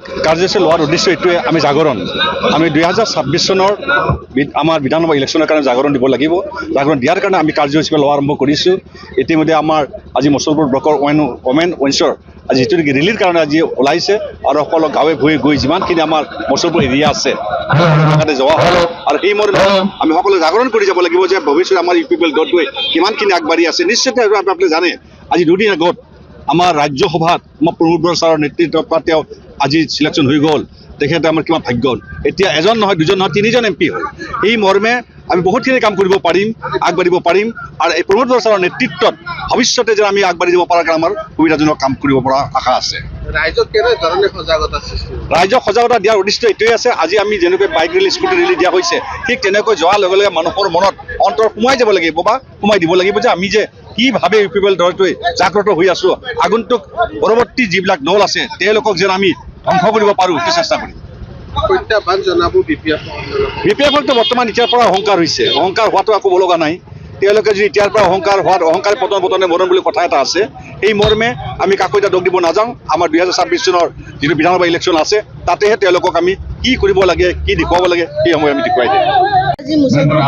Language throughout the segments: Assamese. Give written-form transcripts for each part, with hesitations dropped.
কাৰ্যসূচী লোৱাৰ উদ্দেশ্য এইটোৱে আমি জাগৰণ আমি 2026 চনৰ আমাৰ বিধানসভা ইলেকশ্যনৰ কাৰণে জাগৰণ দিব লাগিব। জাগৰণ দিয়াৰ কাৰণে আমি কাৰ্যসূচী লোৱা আৰম্ভ কৰিছোঁ। ইতিমধ্যে আমাৰ আজি মুছলপুৰ ব্লকৰ ওমেন ৱেঞ্চৰ আজি যিটো নেকি ৰেলীৰ কাৰণে আজি ওলাইছে আৰু সকলো গাঁৱে ভূঞে গৈ যিমানখিনি আমাৰ মুছলপুৰ এৰিয়া আছে তাতে যোৱা হয় আৰু সেই মৰ্মে আমি সকলো জাগৰণ কৰি যাব লাগিব যে ভৱিষ্যতে আমাৰ ইউ পি পি এল দলটোৱে কিমানখিনি আগবাঢ়ি আছে। নিশ্চয়তে আপুনি জানে আজি দুদিন আগত আমাৰ ৰাজ্যসভাত আমাৰ প্ৰমোদ বৰা ছাৰৰ নেতৃত্বত তেওঁ আজি সিলেকশ্যন হৈ গ'ল। তেখেতে আমাৰ কিমান ভাগ্য এতিয়া এজন নহয় দুজন নহয় তিনিজন MP হয়। এই মৰ্মে আমি বহুতখিনি কাম কৰিব পাৰিম আগবাঢ়িব পাৰিম আৰু এই প্ৰমোদ বৰা ছাৰৰ নেতৃত্বত ভৱিষ্যতে যে আমি আগবাঢ়ি যাব পৰাৰ কাৰণে আমাৰ সুবিধাজনক কাম কৰিব পৰা আশা আছে। ৰাইজক কেনেধৰণে সজাগতা সৃষ্টি ৰাইজক সজাগতা দিয়াৰ উদ্দেশ্য এইটোৱে আছে আজি আমি যেনেকৈ বাইক ৰেলী স্কুটি ৰেলী দিয়া হৈছে ঠিক তেনেকৈ যোৱাৰ লগে লগে মানুহৰ মনত অন্তৰ সোমাই যাব লাগিব বা সোমাই দিব লাগিব যে আমি যে কিভাৱে ইউ পি পি এল দলটোৱে জাগ্ৰত হৈ আছোঁ। আগন্তুক পৰৱৰ্তী যিবিলাক দল আছে তেওঁলোকক যেন আমি ধ্বংস কৰিব পাৰোঁ সেইটো চেষ্টা কৰিম। প্ৰত্যাহ্বান জনাব BPF-তো বৰ্তমান এতিয়াৰ পৰা অহংকাৰ হৈছে। অহংকাৰ হোৱাটো একো ক'ব লগা নাই। তেওঁলোকে যদি এতিয়াৰ পৰা অহংকাৰ হোৱাত অহংকাৰ পতনে মৰণ বুলি কথা এটা আছে। এই মৰ্মে আমি কাকো এতিয়া দোষ দিব নাযাওঁ। আমাৰ 2026 চনৰ যিটো বিধানসভা ইলেকশ্যন আছে তাতেহে তেওঁলোকক আমি কি কৰিব লাগে কি দেখুৱাব লাগে সেই সময় আমি দেখুৱাই দিম। আজি মুছলপুৰ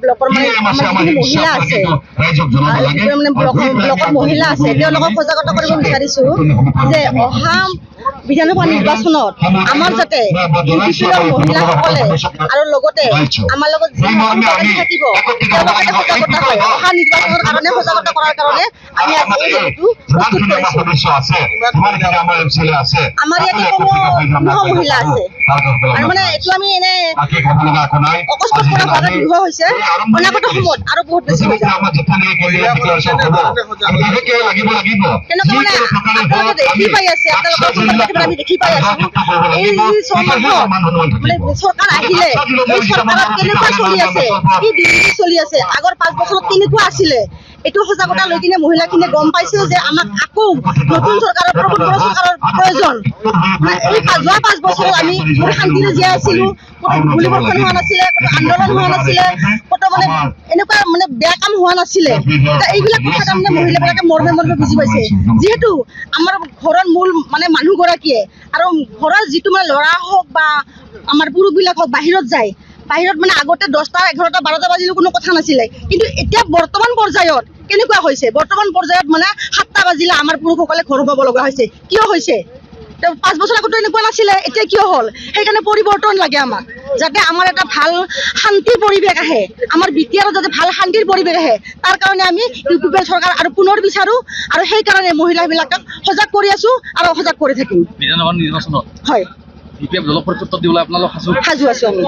ব্লকৰ মহিলা আছে ব্লকৰ মহিলা আছে তেওঁলোকক সজাগতা কৰিব বিচাৰিছো যে অহা বিধানসভা নিৰ্বাচনত আমাৰ যাতে মহিলাসকলে আৰু লগতে আমাৰ লগত যি থাকিব তেওঁলোকে সজাগতা হয়। অহা নিৰ্বাচনৰ কাৰণে সজাগতা কৰাৰ কাৰণে আমি আজি এই ৰেলীটো প্ৰস্তুত কৰিছো। আমাৰ ইয়াতে কোনো মহিলা আছে আৰু মানে এইটো আমি এনে অকস্মাত কৰা হোৱাটো দৃঢ় হৈছে। অনাগত সময়ত আৰু বহুত বেছি হৈ যাব। তেনেকুৱা মানে আপোনালোকে দেখি পাই আছে আপোনালোকৰ আমি দেখি পাই আছো এই ছমাহত মানে চৰকাৰ আহিলে এই চৰকাৰত কেনেকুৱা চলি আছে কি দিল্লী চলি আছে আগৰ 5 বছৰত কেনেকুৱা আছিলে এইটো সজাগতা লৈ কিনে মহিলাখিনিয়ে গম পাইছে যে আমাক আকৌ নতুন চৰকাৰৰ প্ৰমোদ বৰা চৰকাৰৰ প্ৰয়োজন। এই যোৱা 5 বছৰত আমি শান্তিৰে জীয়াই আছিলো। ক'তো গুলীবৰ্ষণ হোৱা নাছিলে, ক'তো আন্দোলন হোৱা নাছিলে, ক'তো মানে এনেকুৱা মানে বেয়া কাম হোৱা নাছিলে। এইবিলাক কথা তাৰমানে মহিলাবিলাকে মৰ্মে বুজি পাইছে। যিহেতু আমাৰ ঘৰৰ মূল মানে মানুহগৰাকীয়ে আৰু ঘৰৰ যিটো মানে ল'ৰা হওক বা আমাৰ পুৰুষবিলাক হওক বাহিৰত যায়। বাহিৰত মানে আগতে 10টা 11টা 12টা বাজিলেও কোনো কথা নাছিলে। কিন্তু এতিয়া বৰ্তমান পৰ্যায়ত কেনেকুৱা হৈছে বৰ্তমান পৰ্যায়ত মানে 7টা বাজিলে আমাৰ পুৰুষসকলে ঘৰ সোমাব লগা হৈছে। কিয় হৈছে 5 বছৰ আগতো এনেকুৱা নাছিলে এতিয়া কিয় হ'ল? সেইকাৰণে পৰিৱৰ্তন লাগে আমাক যাতে আমাৰ এটা ভাল শান্তিৰ পৰিৱেশ আহে। আমাৰ BTR যাতে ভাল শান্তিৰ পৰিৱেশ আহে তাৰ কাৰণে আমি UPP চৰকাৰ আৰু পুনৰ বিচাৰো আৰু সেইকাৰণে মহিলাবিলাকক সজাগ কৰি আছো আৰু সজাগ কৰি থাকিম। বিধানসভা নিৰ্বাচনত হয় BPF দলক প্ৰত্যুত্তৰ দিবলৈ আপোনালোক সাজু আছো আমি।